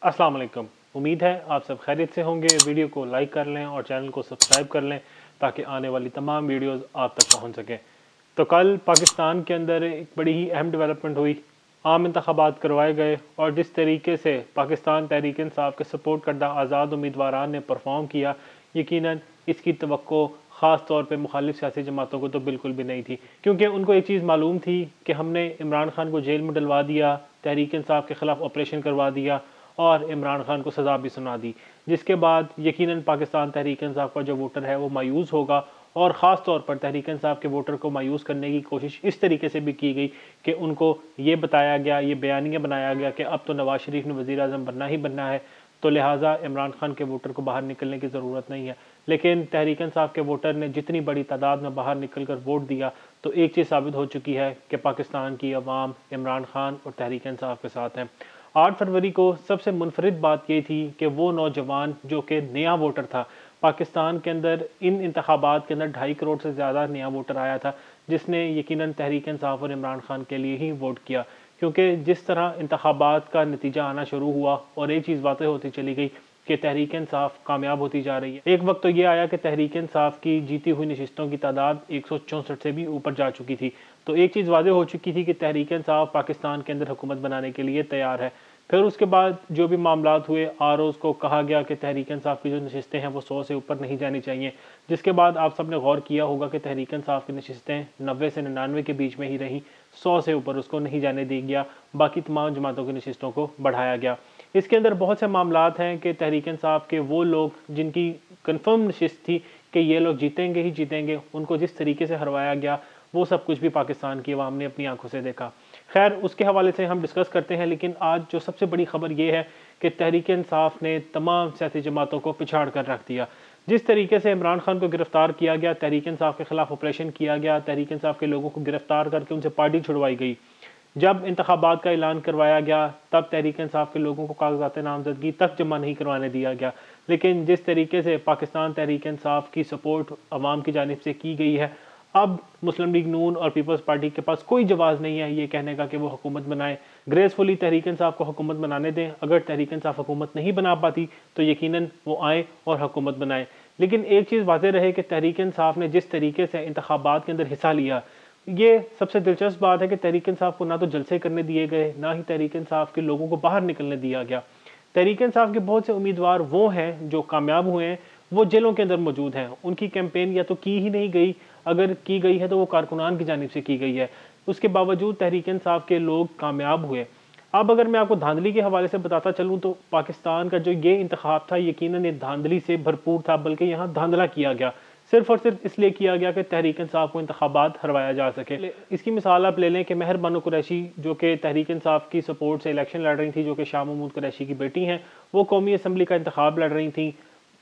अस्सलाम वालेकुम। उम्मीद है आप सब खैरियत से होंगे। वीडियो को लाइक कर लें और चैनल को सब्सक्राइब कर लें ताकि आने वाली तमाम वीडियोस आप तक पहुंच सकें। तो कल पाकिस्तान के अंदर एक बड़ी ही अहम डेवलपमेंट हुई। आम इंतखाबात करवाए गए और जिस तरीके से पाकिस्तान तहरीक इंसाफ के सपोर्ट करदा आज़ाद उम्मीदवारान ने परफॉर्म किया, यकीनन इसकी तवक्को ख़ास तौर पे मुखालिफ सियासी जमातों को तो बिल्कुल भी नहीं थी, क्योंकि उनको एक चीज़ मालूम थी कि हमने इमरान खान को जेल में डलवा दिया, तहरीक इंसाफ के ख़िलाफ़ ऑपरेशन करवा दिया और इमरान खान को सज़ा भी सुना दी, जिसके बाद यकीनन पाकिस्तान तहरीक इंसाफ का जो वोटर है वो मायूस होगा। और ख़ास तौर पर तहरीक इंसाफ के वोटर को मायूस करने की कोशिश इस तरीके से भी की गई कि उनको ये बताया गया, ये बयानिया बनाया गया कि अब तो नवाज़ शरीफ ने वज़ीर आज़म बनना ही बनना है, तो लिहाजा इमरान खान के वोटर को बाहर निकलने की ज़रूरत नहीं है। लेकिन तहरीक इंसाफ के वोटर ने जितनी बड़ी तादाद में बाहर निकल कर वोट दिया, तो एक चीज़ साबित हो चुकी है कि पाकिस्तान की अवाम इमरान खान और तहरीक इंसाफ के साथ हैं। 8 फरवरी को सबसे मुनफरिद बात ये थी कि वो नौजवान जो कि नया वोटर था, पाकिस्तान के अंदर इन इंतखाबात के अंदर 2.5 करोड़ से ज़्यादा नया वोटर आया था, जिसने यकीनन तहरीक इंसाफ और इमरान खान के लिए ही वोट किया। क्योंकि जिस तरह इंतखाबात का नतीजा आना शुरू हुआ और एक चीज़ वाज़ेह होती चली गई कि तहरीक इंसाफ कामयाब होती जा रही है। एक वक्त तो ये आया कि तहरीक इंसाफ की जीती हुई नशिस्तों की तादाद 164 से भी ऊपर जा चुकी थी। तो एक चीज़ वाज़ेह हो चुकी थी कि तहरीक इंसाफ पाकिस्तान के अंदर हुकूमत बनाने के लिए तैयार है। फिर उसके बाद जो भी मामलात हुए, आरओज़ को कहा गया कि तहरीक इंसाफ की जो नशिस्तें हैं वो 100 से ऊपर नहीं जानी चाहिए, जिसके बाद आप सब ने गौर किया होगा कि तहरीक इंसाफ की नशिस्तें 90 से 99 के बीच में ही रहीं, 100 से ऊपर उसको नहीं जाने दिया गया, बाकी तमाम जमातों की नशिस्तों को बढ़ाया गया। इसके अंदर बहुत से मामलात हैं कि तहरीक इंसाफ के वो लोग जिनकी कन्फर्म नशिस्त थी कि ये लोग जीतेंगे ही जीतेंगे, उनको जिस तरीके से हरवाया गया, वो सब कुछ भी पाकिस्तान की अवाम ने अपनी आंखों से देखा। खैर, उसके हवाले से हम डिस्कस करते हैं, लेकिन आज जो सबसे बड़ी खबर ये है कि तहरीक इंसाफ ने तमाम सियासी जमातों को पिछाड़ कर रख दिया। जिस तरीके से इमरान खान को गिरफ्तार किया गया, तहरीक इंसाफ के खिलाफ ऑपरेशन किया गया, तहरीक इंसाफ के लोगों को गिरफ्तार करके उनसे पार्टी छुड़वाई गई। जब इंतखाबात का ऐलान करवाया गया, तब तहरीक इंसाफ के लोगों को कागजात नामजदगी तक जमा नहीं करवाने दिया गया। लेकिन जिस तरीके से पाकिस्तान तहरीक इंसाफ की सपोर्ट अवाम की जानिब से की गई है, अब मुस्लिम लीग नून और पीपल्स पार्टी के पास कोई जवाब नहीं है ये कहने का कि वो हुकूमत बनाए। ग्रेसफुली तहरीक इंसाफ को हुकूमत बनाने दें। अगर तहरीक इंसाफ हुकूमत नहीं बना पाती तो यकीनन वो आए और हुकूमत बनाए। लेकिन एक चीज़ वाज़ेह रहे कि तहरीक इंसाफ ने जिस तरीके से इंतखाबात के अंदर हिस्सा लिया, ये सबसे दिलचस्प बात है कि तहरीक इंसाफ को ना तो जलसे करने दिए गए, ना ही तहरीक इंसाफ के लोगों को बाहर निकलने दिया गया। तहरीक इंसाफ के बहुत से उम्मीदवार वो हैं जो कामयाब हुए हैं, वो जेलों के अंदर मौजूद हैं। उनकी कैंपेन या तो की ही नहीं गई, अगर की गई है तो वो कारकुनान की जानिब से की गई है। उसके बावजूद तहरीक इंसाफ के लोग कामयाब हुए। अब अगर मैं आपको धांधली के हवाले से बताता चलूँ तो पाकिस्तान का जो ये इंतखाब था, यकीनन ये धांधली से भरपूर था, बल्कि यहाँ धांधला किया गया। सिर्फ और सिर्फ इसलिए किया गया कि तहरीक इंसाफ को इंतखाबात हरवाया जा सके। इसकी मिसाल आप ले लें कि महर बानो कुरैशी, जो कि तहरीक इंसाफ की सपोर्ट से इलेक्शन लड़ रही थी, जो कि शाह महमूद कुरैशी की बेटी हैं, वो कौमी असम्बली का इंतखाब लड़ रही थी।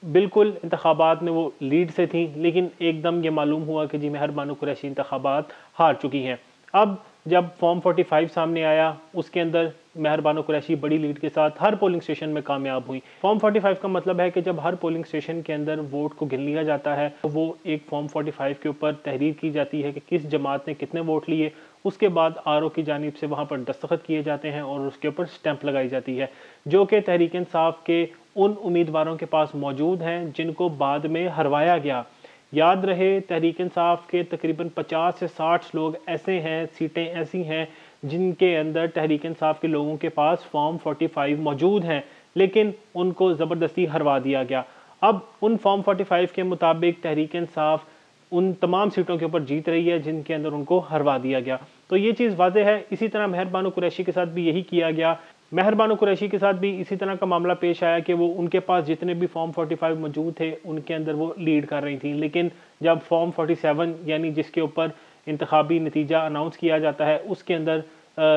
बिल्कुल इंतखाबात में वो लीड से थी, लेकिन एकदम ये मालूम हुआ कि जी महर बानो कुरैशी इंतखाबात हार चुकी हैं। अब जब फॉर्म 45 सामने आया, उसके अंदर महर बानो कुरैशी बड़ी लीड के साथ हर पोलिंग स्टेशन में कामयाब हुई। फॉर्म 45 का मतलब है कि जब हर पोलिंग स्टेशन के अंदर वोट को गिन लिया जाता है, तो वो एक फॉर्म 45 के ऊपर तहरीर की जाती है कि किस जमात ने कितने वोट लिए। उसके बाद आरओ की जानिब से वहाँ पर दस्तखत किए जाते हैं और उसके ऊपर स्टैंप लगाई जाती है, जो कि तहरीक इंसाफ के उन उम्मीदवारों के पास मौजूद हैं जिनको बाद में हरवाया गया। याद रहे, तहरीक इंसाफ के तकरीबन 50 से 60 लोग ऐसे हैं, सीटें ऐसी हैं जिनके अंदर तहरीक इंसाफ के लोगों के पास फॉर्म 45 मौजूद हैं, लेकिन उनको ज़बरदस्ती हरवा दिया गया। अब उन फॉर्म 45 के मुताबिक तहरीक इंसाफ उन तमाम सीटों के ऊपर जीत रही है जिनके अंदर उनको हरवा दिया गया। तो ये चीज़ वाज़ेह है। इसी तरह महर बानो कुरैशी के साथ भी यही किया गया। महर बानो कुरैशी के साथ भी इसी तरह का मामला पेश आया कि वो उनके पास जितने भी फॉर्म 45 मौजूद थे, उनके अंदर वो लीड कर रही थी। लेकिन जब फॉर्म 47 यानी जिसके ऊपर इंतखाबी नतीजा अनाउंस किया जाता है, उसके अंदर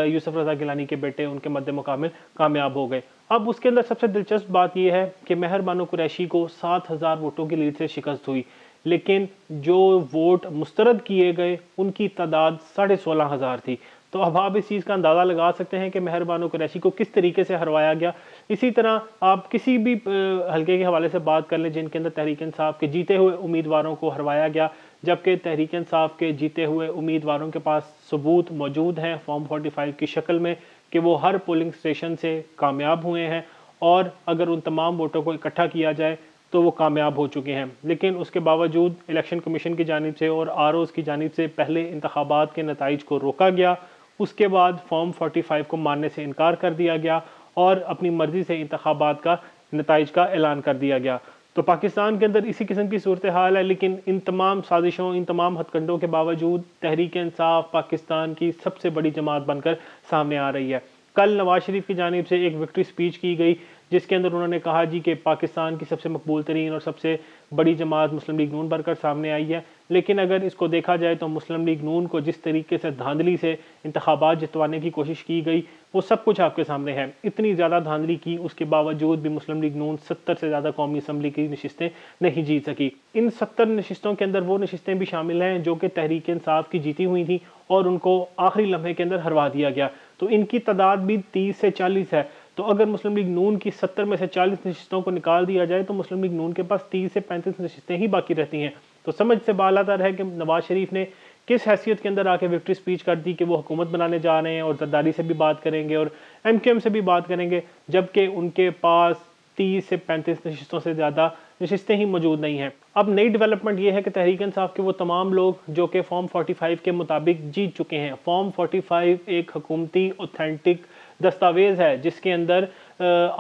यूसुफ रज़ा गिलानी के बेटे उनके मद्दे मुकाबिल कामयाब हो गए। अब उसके अंदर सबसे दिलचस्प बात यह है कि महर बानो कुरैशी को 7000 वोटों की लीड से शिकस्त हुई, लेकिन जो वोट मुस्तरद किए गए उनकी तादाद 16,500 थी। तो अब आप इस चीज़ का अंदाज़ा लगा सकते हैं कि महर बानो कुरैशी को किस तरीके से हरवाया गया। इसी तरह आप किसी भी हल्के के हवाले से बात कर लें जिनके अंदर तहरीक इंसाफ के जीते हुए उम्मीदवारों को हरवाया गया, जबकि तहरीक इंसाफ के जीते हुए उम्मीदवारों के पास सबूत मौजूद हैं फॉर्म 45 की शक्ल में कि वो हर पोलिंग स्टेशन से कामयाब हुए हैं और अगर उन तमाम वोटों को इकट्ठा किया जाए तो वो कामयाब हो चुके हैं। लेकिन उसके बावजूद इलेक्शन कमीशन की जानिब से और आरओज़ की जानिब से पहले इंतखाबात के नताइज को रोका गया, उसके बाद फॉर्म 45 को मानने से इनकार कर दिया गया और अपनी मर्ज़ी से इंतखाबात का नताइज का ऐलान कर दिया गया। तो पाकिस्तान के अंदर इसी किस्म की सूरत हाल है, लेकिन इन तमाम साजिशों, इन तमाम हथकंडों के बावजूद तहरीक इंसाफ पाकिस्तान की सबसे बड़ी जमात बनकर सामने आ रही है। कल नवाज शरीफ की जानिब से एक विक्ट्री स्पीच की गई, जिसके अंदर उन्होंने कहा जी कि पाकिस्तान की सबसे मकबूल तरीन और सबसे बड़ी जमात मुस्लिम लीग नून बनकर सामने आई है। लेकिन अगर इसको देखा जाए तो मुस्लिम लीग नून को जिस तरीके से धांधली से इंतखाबात जितवाने की कोशिश की गई, वो सब कुछ आपके सामने है। इतनी ज़्यादा धांधली की, उसके बावजूद भी मुस्लिम लीग नून 70 से ज़्यादा कौमी असम्बली की नशिस्तें नहीं जीत सकी। इन 70 नशिस्तों के अंदर वो नशिस्तें भी शामिल हैं जो कि तहरीक इंसाफ की जीती हुई थी और उनको आखिरी लम्हे के अंदर हरवा दिया गया। तो इनकी तादाद भी 30 से 40 है। तो अगर मुस्लिम लीग नून की 70 में से 40 नशिस्तों को निकाल दिया जाए तो मुस्लिम लीग नून के पास 30 से 35 नशिस्तें ही बाकी रहती हैं। तो समझ से बालातर है कि नवाज शरीफ ने किस हैसियत के अंदर आके विक्ट्री स्पीच कर दी कि वो हुकूमत बनाने जा रहे हैं और जरदारी से भी बात करेंगे और MQM से भी बात करेंगे, जबकि उनके पास 30 से 35 नशिस्तों से ज़्यादा नशिस्तें ही मौजूद नहीं हैं। अब नई डेवलपमेंट ये है कि तहरीक इंसाफ के वो तमाम लोग जो कि फॉर्म 45 के मुताबिक जीत चुके हैं। फॉर्म 45 एक हुकूमती ऑथेंटिक दस्तावेज़ है जिसके अंदर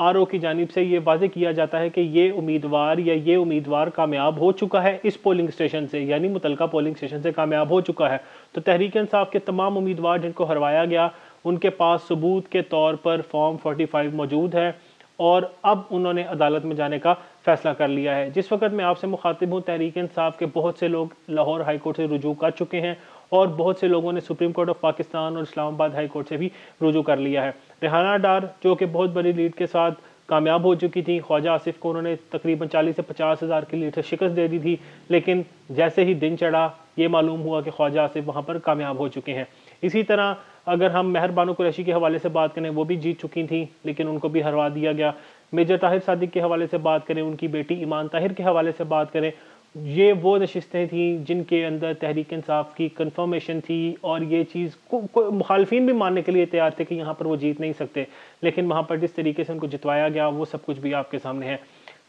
आरओ की जानिब से ये वाज़े किया जाता है कि ये उम्मीदवार कामयाब हो चुका है इस पोलिंग स्टेशन से, यानी मुतलका पोलिंग स्टेशन से कामयाब हो चुका है। तो तहरीक इंसाफ के तमाम उम्मीदवार जिनको हरवाया गया, उनके पास सबूत के तौर पर फॉर्म 45 मौजूद है और अब उन्होंने अदालत में जाने का फैसला कर लिया है। जिस वक्त मैं आपसे मुखातिब हूँ, तहरीक इंसाफ के बहुत से लोग लाहौर हाई कोर्ट से रुजू कर चुके हैं और बहुत से लोगों ने सुप्रीम कोर्ट ऑफ पाकिस्तान और इस्लामाबाद हाई कोर्ट से भी रुजू कर लिया है। रेहाना डार जो कि बहुत बड़ी लीड के साथ कामयाब हो चुकी थी, ख्वाजा आसिफ को उन्होंने तकरीबन 40 से 50 हज़ार की लीड से शिकस्त दे दी थी, लेकिन जैसे ही दिन चढ़ा ये मालूम हुआ कि ख्वाजा आसिफ वहाँ पर कामयाब हो चुके हैं। इसी तरह अगर हम मेहर बानो कुरैशी के हवाले से बात करें, वो भी जीत चुकी थी लेकिन उनको भी हरवा दिया गया। मेजर ताहिर सादिक के हवाले से बात करें, उनकी बेटी ईमान ताहिर के हवाले से बात करें, ये वो नशिस्तें थी जिनके अंदर तहरीक इंसाफ की कन्फर्मेशन थी और ये चीज़ को मुखालफिन भी मानने के लिए तैयार थे कि यहाँ पर वो जीत नहीं सकते, लेकिन वहाँ पर जिस तरीके से उनको जितवाया गया वो सब कुछ भी आपके सामने है।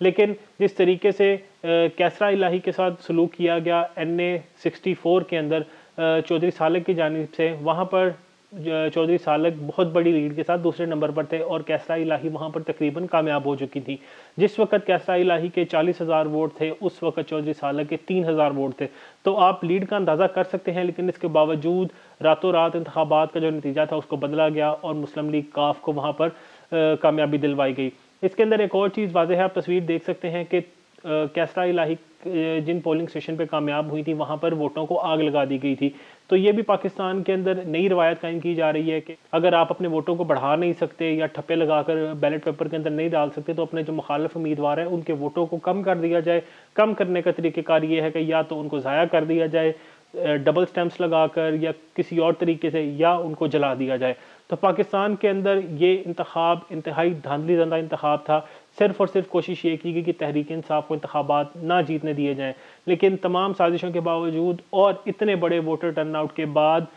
लेकिन जिस तरीके से कैसरा इलाही के साथ सलूक किया गया NA 64 के अंदर चौधरी सालक की जानिब से, वहाँ पर चौधरी सालक बहुत बड़ी लीड के साथ दूसरे नंबर पर थे और कैसरा इलाही वहाँ पर तकरीबन कामयाब हो चुकी थी। जिस वक्त कैसरा इलाही के 40,000 वोट थे, उस वक्त चौधरी सालक के 3,000 वोट थे। तो आप लीड का अंदाज़ा कर सकते हैं, लेकिन इसके बावजूद रातों रात इंतखाबात का जो नतीजा था उसको बदला गया और मुस्लिम लीग काफ को वहाँ पर कामयाबी दिलवाई गई। इसके अंदर एक और चीज़ वाज़ेह है, आप तस्वीर देख सकते हैं कि कैसरा इलाही जिन पोलिंग स्टेशन पे कामयाब हुई थी वहाँ पर वोटों को आग लगा दी गई थी। तो ये भी पाकिस्तान के अंदर नई रवायत कायम की जा रही है कि अगर आप अपने वोटों को बढ़ा नहीं सकते या ठप्पे लगाकर बैलेट पेपर के अंदर नहीं डाल सकते, तो अपने जो मुखालिफ उम्मीदवार हैं उनके वोटों को कम कर दिया जाए। कम करने का तरीक़ेकार ये है कि या तो उनको ज़ाया कर दिया जाए डबल स्टैम्प्स लगाकर या किसी और तरीके से, या उनको जला दिया जाए। तो पाकिस्तान के अंदर ये इंतखाब इंतहाई धांधली ज़दा इंतखाब था। सिर्फ़ और सिर्फ कोशिश ये की गई कि तहरीक इंसाफ को इंतखाबात ना जीतने दिए जाएँ, लेकिन तमाम साजिशों के बावजूद और इतने बड़े वोटर टर्नआउट के बाद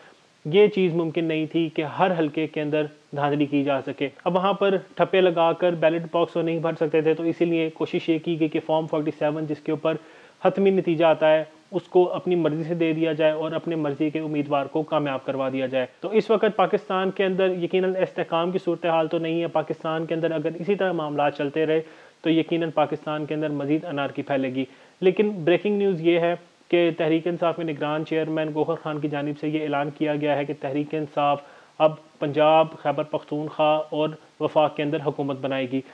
ये चीज़ मुमकिन नहीं थी कि हर हलके के अंदर धांधली की जा सके। अब वहाँ पर ठप्पे लगाकर बैलेट बॉक्स तो नहीं भर सकते थे, तो इसीलिए कोशिश ये की गई कि फॉर्म 47 जिसके ऊपर हतमी नतीजा आता है उसको अपनी मर्ज़ी से दे दिया जाए और अपने मर्ज़ी के उम्मीदवार को कामयाब करवा दिया जाए। तो इस वक्त पाकिस्तान के अंदर यकीनन इस्तेहकाम की सूरत हाल तो नहीं है। पाकिस्तान के अंदर अगर इसी तरह मामला चलते रहे तो यकीनन पाकिस्तान के अंदर मज़ीद अनारकी फैलेगी। लेकिन ब्रेकिंग न्यूज़ ये है कि तहरीक इंसाफ के निगरान चेयरमैन गौहर खान की जानिब से ये ऐलान किया गया है कि तहरीक इंसाफ अब पंजाब, खैबर पख्तूनख्वा और वफाक के अंदर हुकूमत बनाएगी।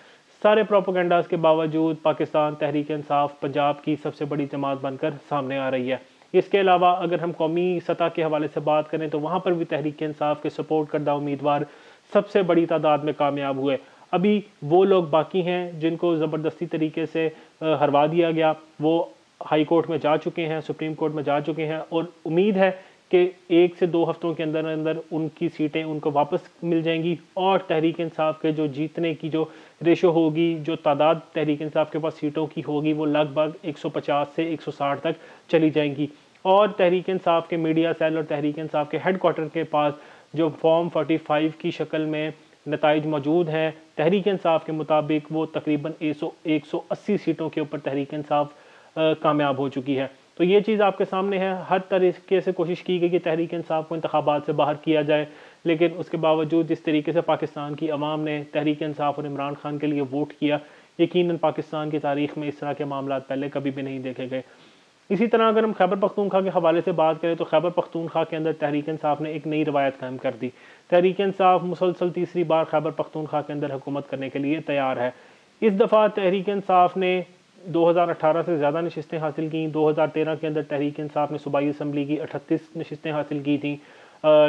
सारे प्रोपेगेंडास के बावजूद पाकिस्तान तहरीक इंसाफ पंजाब की सबसे बड़ी जमात बनकर सामने आ रही है। इसके अलावा अगर हम कौमी सतह के हवाले से बात करें तो वहाँ पर भी तहरीक इंसाफ के सपोर्ट करदा उम्मीदवार सबसे बड़ी तादाद में कामयाब हुए। अभी वो लोग बाकी हैं जिनको ज़बरदस्ती तरीके से हरवा दिया गया, वो हाई कोर्ट में जा चुके हैं, सुप्रीम कोर्ट में जा चुके हैं और उम्मीद है कि 1 से 2 हफ्तों के अंदर अंदर उनकी सीटें उनको वापस मिल जाएंगी और तहरीक इंसाफ के जो जीतने की जो रेशो होगी, जो तादाद तहरीक इंसाफ के पास सीटों की होगी, वो लगभग 150 से 160 तक चली जाएंगी। और तहरीक इंसाफ के मीडिया सेल और तहरीक इंसाफ के हेड क्वार्टर के पास जो फॉर्म 45 की शक्ल में नताइज मौजूद हैं, तहरीक इंसाफ के मुताबिक वो तकरीबन 180 सीटों के ऊपर तहरीक इंसाफ कामयाब हो चुकी है। तो ये चीज़ आपके सामने है। हर तरीके से कोशिश की गई कि तहरीक इंसाफ को इंतखाबात से बाहर किया जाए, लेकिन उसके बावजूद जिस तरीके से पाकिस्तान की अवाम ने तहरीक इंसाफ और इमरान खान के लिए वोट किया, यकीनन पाकिस्तान की तारीख में इस तरह के मामला पहले कभी भी नहीं देखे गए। इसी तरह अगर हम खैबर पख्तूनख्वा के हवाले से बात करें तो खैबर पख्तूनख्वा के अंदर तहरीक इंसाफ ने एक नई रवायत कायम कर दी। तहरीक इंसाफ मुसलसल तीसरी बार खैबर पख्तूनख्वा के अंदर हुकूमत करने के लिए तैयार है। इस दफ़ा तहरीक इंसाफ ने 2018 से ज़्यादा नशिस्तें हासिल की। 2013 के अंदर तहरीक इंसाफ ने सूबाई असम्बली की 38 नशिस्तें हासिल की थी।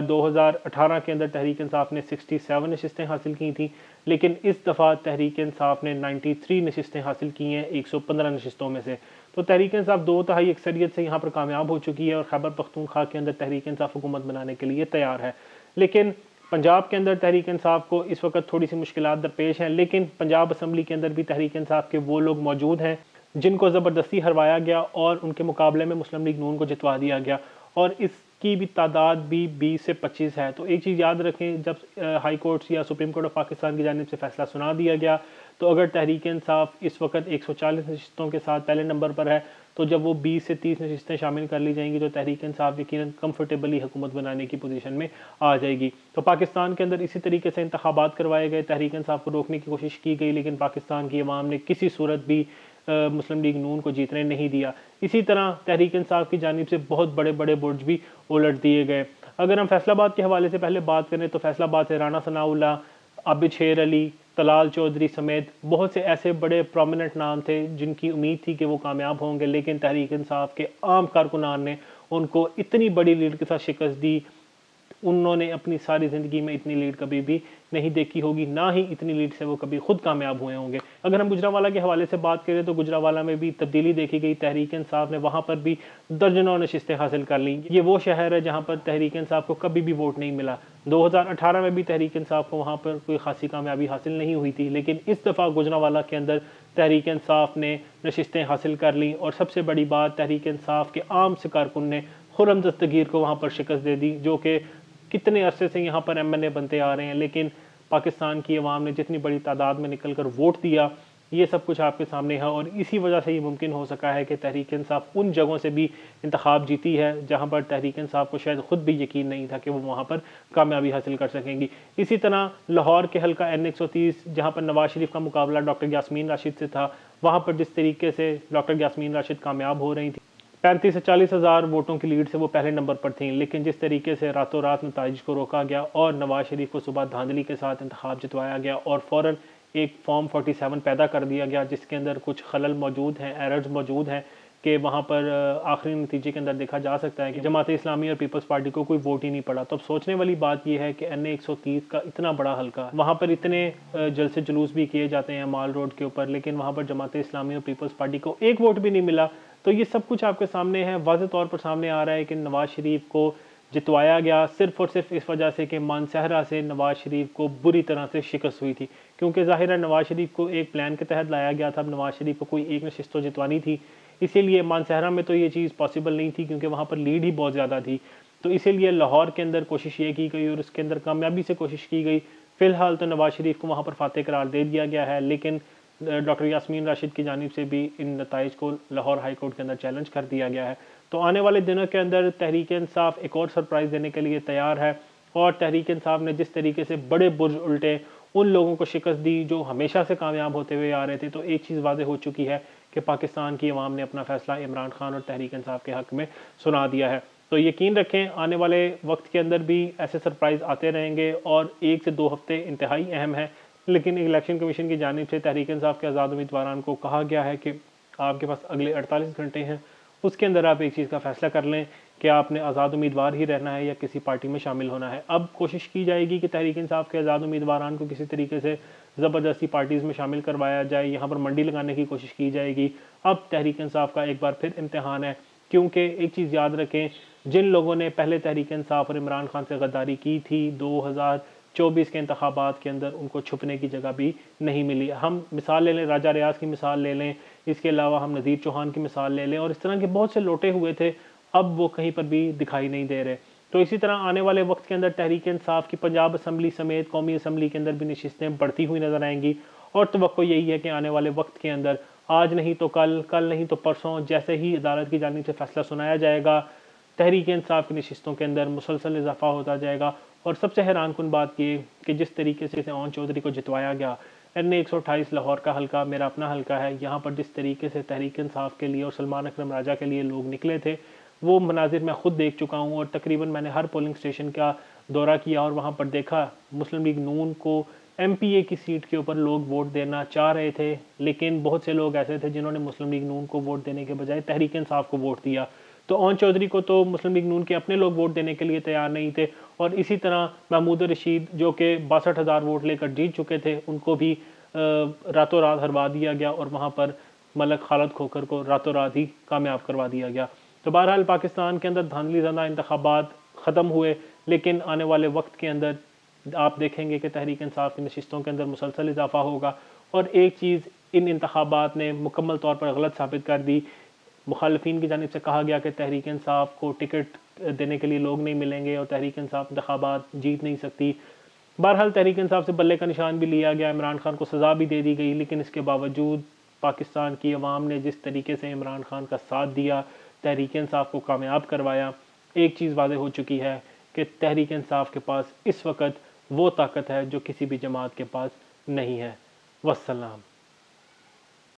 2018 के अंदर तहरीक इंसाफ ने 67 नशिस्तें हासिल की थी, लेकिन इस दफ़ा तहरीक इंसाफ ने 93 नशिस्तें हासिल की हैं 115 नशिस्तों में से। तो तहरीक इंसाफ 2/3 अक्सरियत से यहाँ पर कामयाब हो चुकी है और खैबर पख्तूनख्वा के अंदर तहरीक इंसाफ हुकूमत बनाने के लिए तैयार है। लेकिन पंजाब के अंदर तहरीक इंसाफ को इस वक्त थोड़ी सी मुश्किलात दरपेश हैं, लेकिन पंजाब असम्बली के अंदर भी तहरीक इंसाफ के वो लोग मौजूद हैं जिनको ज़बरदस्ती हरवाया गया और उनके मुकाबले में मुस्लिम लीग नून को जितवा दिया गया, और इसकी भी तादाद भी 20 से 25 है। तो एक चीज़ याद रखें, जब हाई कोर्ट या सुप्रीम कोर्ट ऑफ पाकिस्तान की जानिब से फैसला सुना दिया गया, तो अगर तहरीक इंसाफ इस वक्त 140 नशिस्तों के साथ पहले नंबर पर है, तो जब वो 20 से 30 नशिस्तें शामिल कर ली जाएंगी तो तहरीक इंसाफ यकीनन कंफर्टेबली हुकूमत बनाने की पोजीशन में आ जाएगी। तो पाकिस्तान के अंदर इसी तरीके से इंतखाबात करवाए गए, तहरीक इंसाफ को रोकने की कोशिश की गई, लेकिन पाकिस्तान की अवाम ने किसी सूरत भी मुस्लिम लीग नून को जीतने नहीं दिया। इसी तरह तहरीक इंसाफ की जानिब से बहुत बड़े बड़े बुर्ज भी उलट दिए गए। अगर हम फैसलाबाद के हवाले से पहले बात करें तो फैसलाबाद से राना सनाउल्लाह, आबिद शेर अली, तलाल चौधरी समेत बहुत से ऐसे बड़े प्रोमिनेंट नाम थे जिनकी उम्मीद थी कि वो कामयाब होंगे, लेकिन तहरीक इंसाफ के आम कारकुनान ने उनको इतनी बड़ी लीड के साथ शिकस्त दी। उन्होंने अपनी सारी ज़िंदगी में इतनी लीड कभी भी नहीं देखी होगी, ना ही इतनी लीड से वो कभी खुद कामयाब हुए होंगे। अगर हम गुजरांवाला के हवाले से बात करें तो गुजरांवाला में भी तब्दीली देखी गई। तहरीक इंसाफ ने वहाँ पर भी दर्जनों नशिस्तें हासिल कर ली। ये वो शहर है जहाँ पर तहरीक इंसाफ को कभी भी वोट नहीं मिला। 2018 में भी तहरीक इंसाफ को वहाँ पर कोई खासी कामयाबी हासिल नहीं हुई थी, लेकिन इस दफ़ा गुजरांवाला के अंदर तहरीक इंसाफ ने नशिस्तें हासिल कर ली। और सबसे बड़ी बात, तहरीक इंसाफ के आम से कारकुन ने खुर्रम दस्तगीर को वहाँ पर शिकस्त दे दी, जो कि कितने अरसे से यहाँ पर MNA बनते आ रहे हैं, लेकिन पाकिस्तान की अवाम ने जितनी बड़ी तादाद में निकल कर वोट दिया, ये सब कुछ आपके सामने है। और इसी वजह से ये मुमकिन हो सका है कि तहरीक इंसाफ उन जगहों से भी इंतखाब जीती है जहाँ पर तहरीक इंसाफ को शायद खुद भी यकीन नहीं था कि वो वहाँ पर कामयाबी हासिल कर सकेंगी। इसी तरह लाहौर के हल्का N130 जहाँ पर नवाज शरीफ का मुकाबला डॉक्टर यास्मीन राशिद से था, वहाँ पर जिस तरीके से डॉक्टर यास्मीन राशिद कामयाब हो रही थी, 35 से 40 हज़ार वोटों की लीड से वो पहले नंबर पर थीं, लेकिन जिस तरीके से रातों रात नताइज को रोका गया और नवाज शरीफ को सुबह धांधली के साथ इंतखाब जितवाया गया और फ़ौरन एक फॉर्म 47 पैदा कर दिया गया जिसके अंदर कुछ खलल मौजूद हैं, एरर्स मौजूद हैं, कि वहाँ पर आखिरी नतीजे के अंदर देखा जा सकता है कि जमात इस्लामी और पीपल्स पार्टी को कोई वोट ही नहीं पड़ा। तो अब सोचने वाली बात यह है कि NA130 का इतना बड़ा हल्का, वहाँ पर इतने जलसे जुलूस भी किए जाते हैं माल रोड के ऊपर, लेकिन वहाँ पर जमात इस्लामी और पीपल्स पार्टी को एक वोट भी नहीं मिला। तो ये सब कुछ आपके सामने है, वाज़ेह तौर पर सामने आ रहा है कि नवाज शरीफ को जितवाया गया सिर्फ़ और सिर्फ इस वजह से कि मानसहरा से नवाज शरीफ को बुरी तरह से शिकस्त हुई थी, क्योंकि ज़ाहिर है नवाज शरीफ को एक प्लान के तहत लाया गया था। नवाज शरीफ को कोई एक नशिस्त तो जितवानी थी, इसीलिए मानसहरा में तो ये चीज़ पॉसिबल नहीं थी क्योंकि वहाँ पर लीड ही बहुत ज़्यादा थी। तो इसीलिए लाहौर के अंदर कोशिश ये की गई और उसके अंदर कामयाबी से कोशिश की गई। फ़िलहाल तो नवाज शरीफ को वहाँ पर फातह करार दे दिया गया है, लेकिन डॉक्टर यास्मीन राशिद की जानिब से भी इन नताइज को लाहौर हाई कोर्ट के अंदर चैलेंज कर दिया गया है। तो आने वाले दिनों के अंदर तहरीक इंसाफ एक और सरप्राइज़ देने के लिए तैयार है, और तहरीक इंसाफ ने जिस तरीके से बड़े बुर्ज उल्टे उन लोगों को शिकस्त दी जो हमेशा से कामयाब होते हुए आ रहे थे, तो एक चीज़ वाज़ेह हो चुकी है कि पाकिस्तान की अवाम ने अपना फ़ैसला इमरान खान और तहरीक इंसाफ के हक़ में सुना दिया है। तो यकीन रखें आने वाले वक्त के अंदर भी ऐसे सरप्राइज़ आते रहेंगे और 1 से 2 हफ्ते इंतहाई अहम है। लेकिन इलेक्शन कमीशन की जानिब से तहरीक इंसाफ के आज़ाद उम्मीदवारान को कहा गया है कि आपके पास अगले 48 घंटे हैं, उसके अंदर आप एक चीज़ का फ़ैसला कर लें कि आपने आज़ाद उम्मीदवार ही रहना है या किसी पार्टी में शामिल होना है। अब कोशिश की जाएगी कि तहरीक इंसाफ के आज़ाद उम्मीदवारान को किसी तरीके से ज़बरदस्ती पार्टीज़ में शामिल करवाया जाए, यहाँ पर मंडी लगाने की कोशिश की जाएगी। अब तहरीक इंसाफ का एक बार फिर इम्तिहान है, क्योंकि एक चीज़ याद रखें, जिन लोगों ने पहले तहरीक इंसाफ और इमरान खान से गद्दारी की थी 2024 के इंतखाबात के अंदर, उनको छुपने की जगह भी नहीं मिली। हम मिसाल ले लें, राजा रियाज की मिसाल ले लें, इसके अलावा हम नज़ीर चौहान की मिसाल ले लें, और इस तरह के बहुत से लौटे हुए थे, अब वो कहीं पर भी दिखाई नहीं दे रहे। तो इसी तरह आने वाले वक्त के अंदर तहरीक इंसाफ की पंजाब असम्बली समेत कौमी असम्बली के अंदर भी नशिस्तें बढ़ती हुई नज़र आएंगी और तवक्को यही है कि आने वाले वक्त के अंदर आज नहीं तो कल, कल नहीं तो परसों, जैसे ही अदालत की जानिब से फैसला सुनाया जाएगा, तहरीक इंसाफ की नशिस्तों के अंदर मुसलसल इजाफा होता जाएगा। और सबसे हैरान कुन बात ये कि जिस तरीके से ओन चौधरी को जितवाया गया, NA 128 लाहौर का हल्का मेरा अपना हल्का है, यहाँ पर जिस तरीके से तहरीक इंसाफ के लिए और सलमान अकरम राजा के लिए लोग निकले थे, वो मनाजिर मैं खुद देख चुका हूँ। और तकरीबन मैंने हर पोलिंग स्टेशन का दौरा किया और वहाँ पर देखा मुस्लिम लीग नून को MPA की सीट के ऊपर लोग वोट देना चाह रहे थे, लेकिन बहुत से लोग ऐसे थे जिन्होंने मुस्लिम लीग नून को वोट देने के बजाय तहरीक इंसाफ को वोट दिया। तो ओन चौधरी को तो मुस्लिम लीग नून के अपने लोग वोट देने के लिए तैयार नहीं थे, और इसी तरह महमूद रशीद जो कि 62,000 वोट लेकर जीत चुके थे, उनको भी रातों रात हरवा दिया गया और वहाँ पर मलक खालिद खोखर को रातों रात ही कामयाब करवा दिया गया। तो बहरहाल पाकिस्तान के अंदर धांधली ज़दा इंतखाबात ख़त्म हुए, लेकिन आने वाले वक्त के अंदर आप देखेंगे कि तहरीक इंसाफ की नशिस्तों के अंदर मुसलसल इजाफा होगा। और एक चीज़ इन इंतखाबात ने मुकम्मल तौर पर गलत साबित कर दी। मुखालफिन की जानिब से कहा गया कि तहरीक इंसाफ को टिकट देने के लिए लोग नहीं मिलेंगे और तहरीक इंसाफ इंतखाबात जीत नहीं सकती। बहरहाल तहरीक इंसाफ से बल्ले का निशान भी लिया गया, इमरान खान को सज़ा भी दे दी गई, लेकिन इसके बावजूद पाकिस्तान की अवाम ने जिस तरीके से इमरान खान का साथ दिया, तहरीक इंसाफ को कामयाब करवाया, एक चीज़ वाज़ेह हो चुकी है कि तहरीक इंसाफ के पास इस वक्त वो ताकत है जो किसी भी जमात के पास नहीं है। वस्सलाम।